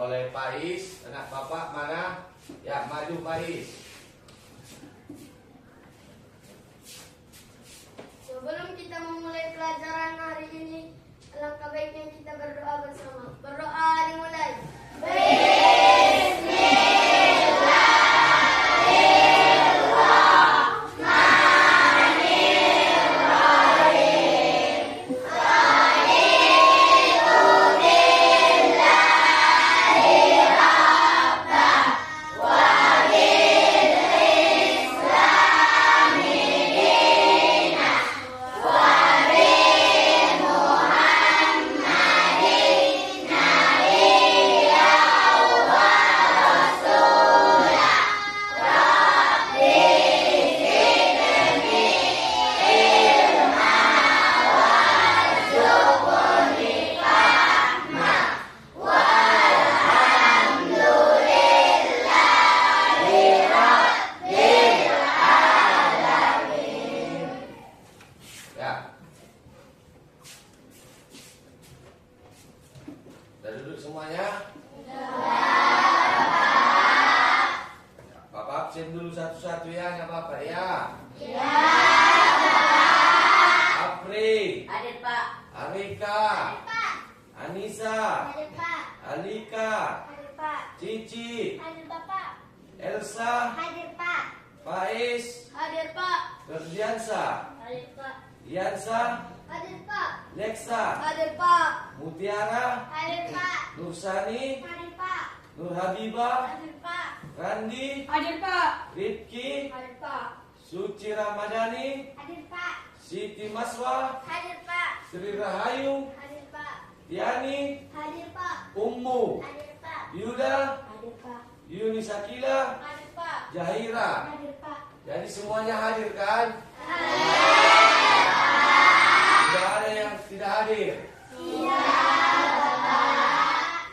oleh Pais. Anak bapak mana? Ya, maju Pais. Sebelum kita memulai pelajaran hari ini, alangkah baiknya kita berdoa bersama. Berdoa dimulai. Sudah duduk semuanya? Bapak absen dulu satu-satu ya, nggak apa-apa ya? Ya. Apri, Hadir Pak. Arika, Hadir Pak. Anissa, Hadir Pak. Alika, Hadir Pak. Cici, Hadir Bapak. Elsa, Hadir Pak. Faiz, Hadir Pak. Ferdiansa, Hadir Pak. Diansa, Hadir Pak. Leksa, Hadir Pak. Mutiara, Hadir Pak. Nursani, Hadir Pak. Nur Habibah, Hadir Pak. Randi, Hadir Pak. Rifki, Hadir Pak. Suci Ramadhani, Hadir Pak. Siti Maswa, Hadir Pak. Sri Rahayu, Hadir Pak. Tiani, Hadir Pak. Ummu, Hadir Pak. Yuda, Hadir Pak. Yuni Sakila, Hadir Pak. Jahira. Hadir Pak. Jadi semuanya hadir kan? Tidak ada yang tidak hadir.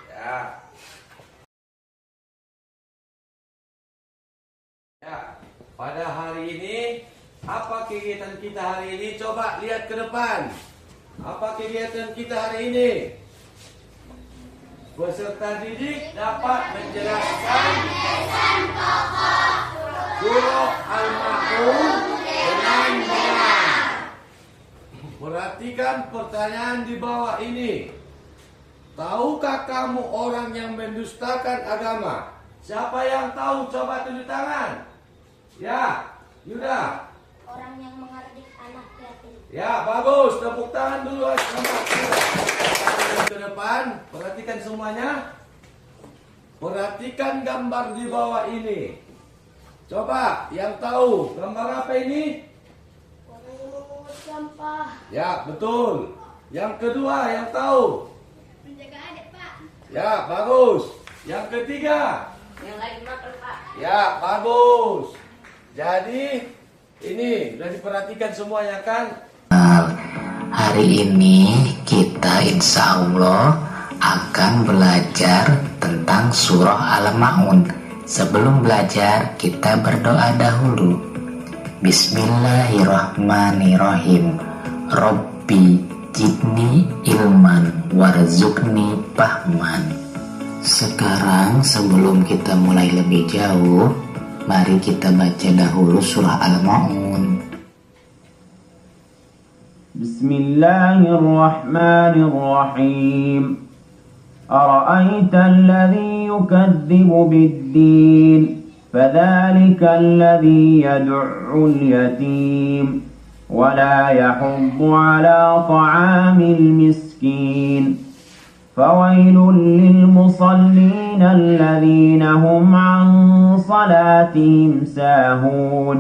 Ya. Ya, pada hari ini apa kegiatan kita hari ini? Coba lihat ke depan. Apa kegiatan kita hari ini? Peserta didik dapat menjelaskan surah Al-Ma'un dengan benar. Perhatikan pertanyaan di bawah ini. Tahukah kamu orang yang mendustakan agama? Siapa yang tahu? Coba tunjuk tangan. Ya, Yuda. Orang yang mengerdik anak yatim. Ya, bagus. Tepuk tangan dulu. Selamat. Ke depan, perhatikan semuanya. Perhatikan gambar di bawah ini. Coba, yang tahu gambar apa ini? Orang yang memungut sampah. Ya, betul. Yang kedua, yang tahu? Menjaga adik Pak. Ya, bagus. Yang ketiga? Yang lagi makan Pak. Ya, bagus. Jadi, ini sudah diperhatikan semuanya kan? Hari ini kita insya Allah akan belajar tentang surah Al-Ma'un. Sebelum belajar kita berdoa dahulu. Bismillahirrahmanirrahim. Robbi jidni ilman warzuqni fahman. Sekarang sebelum kita mulai lebih jauh, mari kita baca dahulu surah Al-Ma'un. Bismillahirrahmanirrahim. أرأيت الذي يكذب بالدين فذلك الذي يدع اليتيم ولا يحض على طعام المسكين فويل للمصلين الذين هم عن صلاتهم ساهون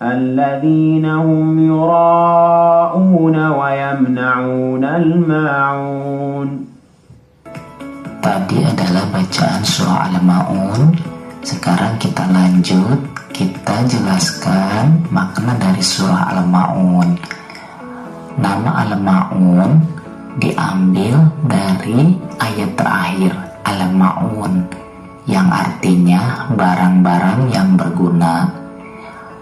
الذين هم يراءون ويمنعون الماعون. Tadi adalah bacaan surah Al-Ma'un. Sekarang kita lanjut, kita jelaskan makna dari surah Al-Ma'un. Nama Al-Ma'un diambil dari ayat terakhir Al-Ma'un yang artinya barang-barang yang berguna.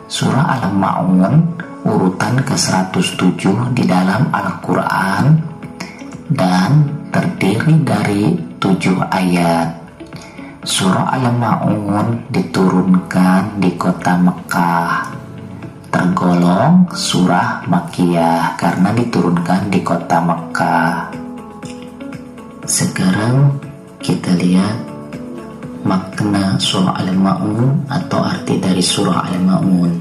Surah Al-Ma'un urutan ke-107 di dalam Al-Quran dan terdiri dari 7 ayat. Surah Al-Ma'un diturunkan di kota Mekah, tergolong surah Makkiyah karena diturunkan di kota Mekah. Sekarang kita lihat makna surah Al-Ma'un atau arti dari surah Al-Ma'un.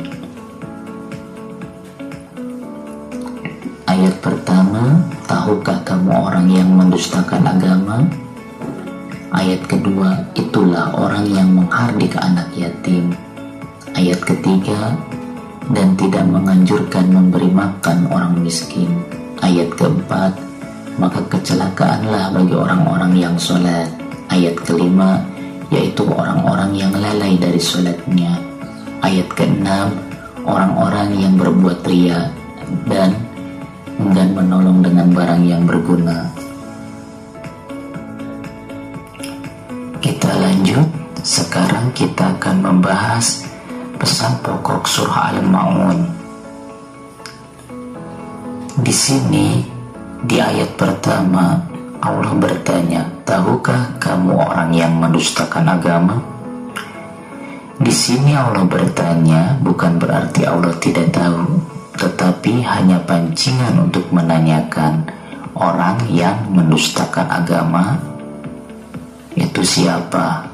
Ayat pertama, tahukah kamu orang yang mendustakan agama? Ayat kedua, itulah orang yang menghardik anak yatim. Ayat ketiga, dan tidak menganjurkan memberi makan orang miskin. Ayat keempat, maka kecelakaanlah bagi orang-orang yang sholat. Ayat kelima, yaitu orang-orang yang lalai dari sholatnya. Ayat keenam, orang-orang yang berbuat riya dan enggan menolong dengan barang yang berguna. Kita lanjut. Sekarang kita akan membahas pesan pokok surah Al-Ma'un. Di sini di ayat pertama Allah bertanya, tahukah kamu orang yang mendustakan agama? Di sini Allah bertanya bukan berarti Allah tidak tahu, tetapi hanya pancingan untuk menanyakan orang yang mendustakan agama itu siapa?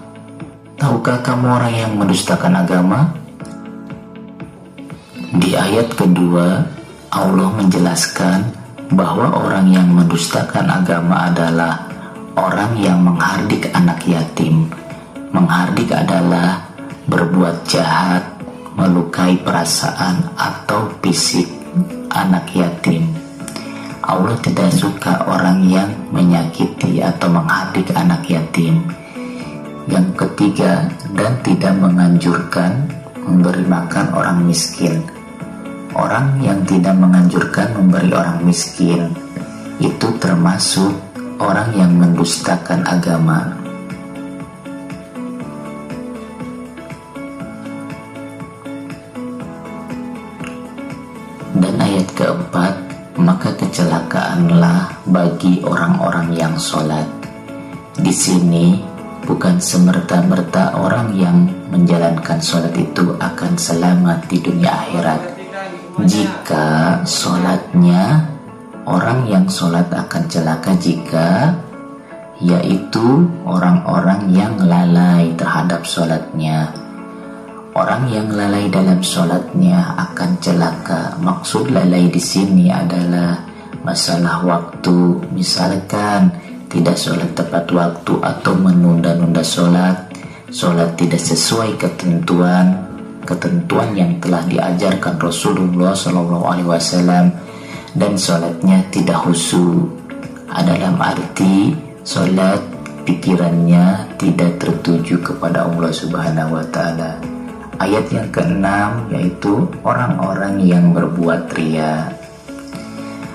Tahukah kamu orang yang mendustakan agama? Di ayat kedua Allah menjelaskan bahwa orang yang mendustakan agama adalah orang yang menghardik anak yatim. Menghardik adalah berbuat jahat, melukai perasaan atau fisik anak yatim. Allah tidak suka orang yang menyakiti atau menghardik anak yatim. Yang ketiga, dan tidak menganjurkan memberi makan orang miskin. Orang yang tidak menganjurkan memberi orang miskin itu termasuk orang yang mendustakan agama. Dan ayat keempat, maka kecelakaanlah bagi orang-orang yang sholat. Di sini bukan semerta-merta orang yang menjalankan sholat itu akan selamat di dunia akhirat. Jika sholatnya, orang yang sholat akan celaka jika yaitu orang-orang yang lalai terhadap sholatnya. Orang yang lalai dalam sholatnya akan celaka. Maksud lalai di sini adalah masalah waktu. Misalkan tidak sholat tepat waktu atau menunda-nunda sholat tidak sesuai ketentuan yang telah diajarkan Rasulullah SAW, dan sholatnya tidak khusyuk. Dalam arti sholat pikirannya tidak tertuju kepada Allah Subhanahu wa Ta'ala. Ayat yang keenam yaitu orang-orang yang berbuat riya.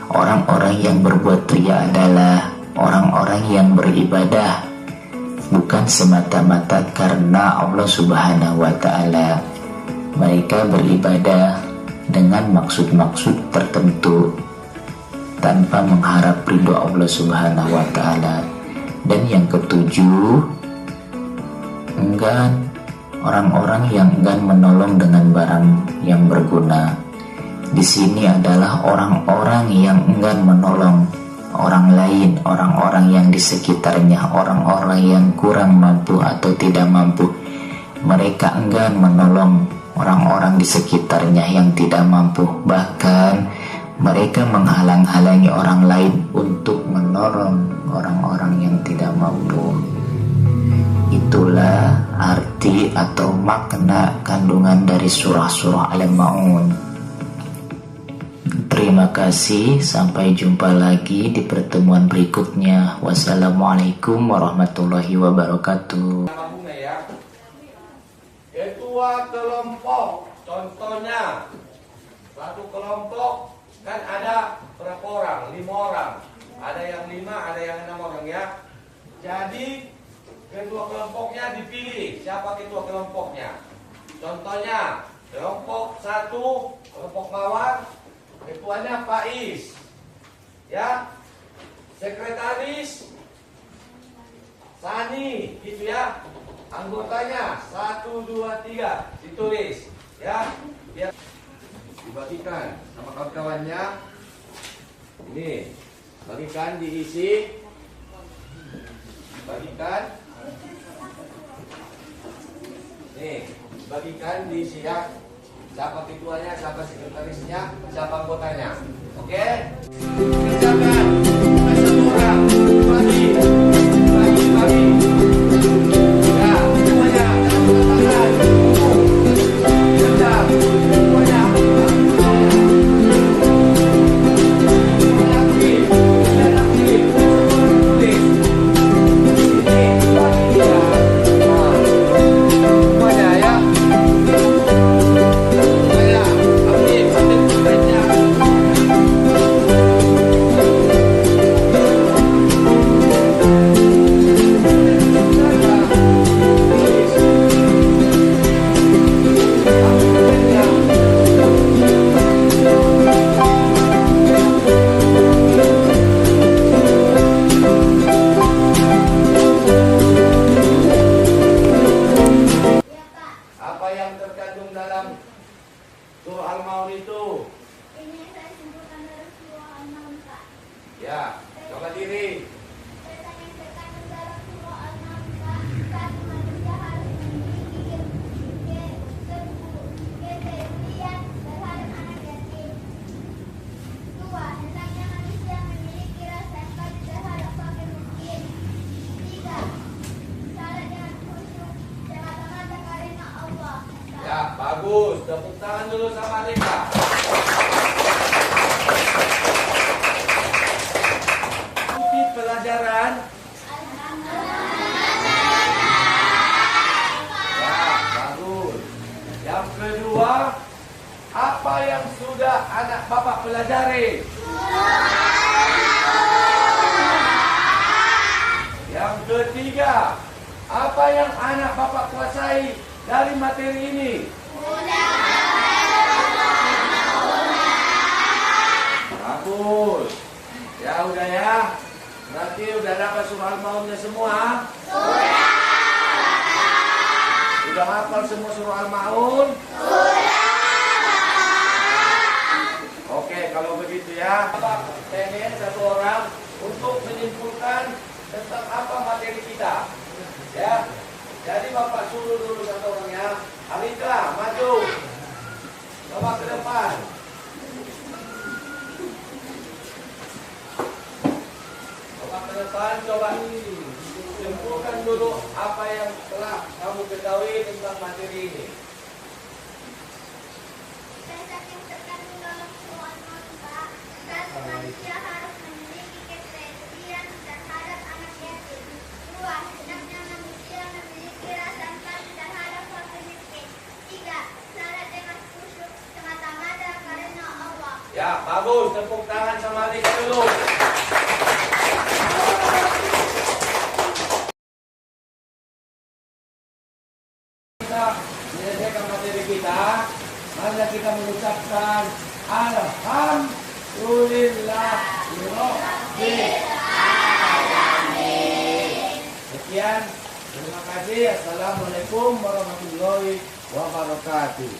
Orang-orang yang berbuat riya adalah orang-orang yang beribadah bukan semata-mata karena Allah Subhanahu wa Ta'ala. Mereka beribadah dengan maksud-maksud tertentu tanpa mengharap ridho Allah Subhanahu wa Ta'ala. Dan yang ketujuh, orang-orang yang enggan menolong dengan barang yang berguna. Di sini adalah orang-orang yang enggan menolong orang lain, orang-orang yang di sekitarnya, orang-orang yang kurang mampu atau tidak mampu. Mereka enggan menolong orang-orang di sekitarnya yang tidak mampu. Bahkan mereka menghalang-halangi orang lain untuk menolong orang-orang yang tidak mampu. Itulah arti atau makna kandungan dari surah-surah Al-Ma'un. Terima kasih, sampai jumpa lagi di pertemuan berikutnya. Wassalamualaikum warahmatullahi wabarakatuh. Ketua kelompok, contohnya satu kelompok kan ada berapa orang? 5 orang. Ada yang 5, ada yang 6 orang ya. Jadi ketua kelompoknya dipilih. Siapa ketua kelompoknya? Contohnya kelompok 1, kelompok mawar, ketuanya Faiz, ya. Sekretaris Sani, gitu ya. Anggotanya 1, 2, 3 ditulis ya. Biar dibagikan sama kawan-kawannya. Ini bagikan, diisi, bagikan. Nih, bagikan diisi ya. Siapa ketuanya, siapa sekretarisnya, siapa anggotanya. Oke? Kerjakan. Satu orang. Bagi. Ya, semuanya. Tangan. Kerja. Semuanya. Aktif. Dan aktif. Tulis. Ini bagi ya. Semuanya ya. Semuanya. Aktif. Aktif tulisnya. Ya Pak, Apa yang terkandung dalam surah Al-Maun itu? ini yang saya simpulkan dari surah An-Nahl Pak. Ya, coba diri. Setan yang terkandung dalam surah An-Nahl Pak. Satu, manusia harus memiliki kepedulian terhadap anak yatim. Dua, hendaknya manusia memiliki rasa empati terhadap fakir miskin. Tiga, salat dengan khusyuk semata-mata karena Allah. Ya, bagus. Tepuk tangan dulu sama mereka. Ikuti pelajaran. Ya, bagus. Yang kedua, apa yang sudah anak bapak pelajari? Yang ketiga, apa yang anak bapak kuasai dari materi ini? Bagus. Ya udah ya. Berarti udah dapat surah Al-Maunnya semua? Sudah hafal semua surah Al-Maun? Oke, kalau begitu ya. Bapak pengen satu orang untuk menyimpulkan tentang apa materi kita. Ya. Jadi Bapak suruh dulu satu orangnya. Alika, maju. Bapak ke depan. Bapak ke depan, coba simpulkan dulu apa yang telah kamu ketahui tentang materi ini. Setan yang terkandung dalam surah An-Nahl Pak. Satu, manusia harus memiliki kepedulian terhadap anak yatim. Dua, hendaknya manusia memiliki rasa empati terhadap fakir miskin. Tiga, salat dengan khusyuk semata-mata karena Allah. Ya, bagus. Tepuk tangan sama Alika dulu. Kita menyelesaikan materi kita. Mari kita mengucapkan Alhamdulillahirobbil alamin. Sekian. Terima kasih. Assalamualaikum warahmatullahi wabarakatuh.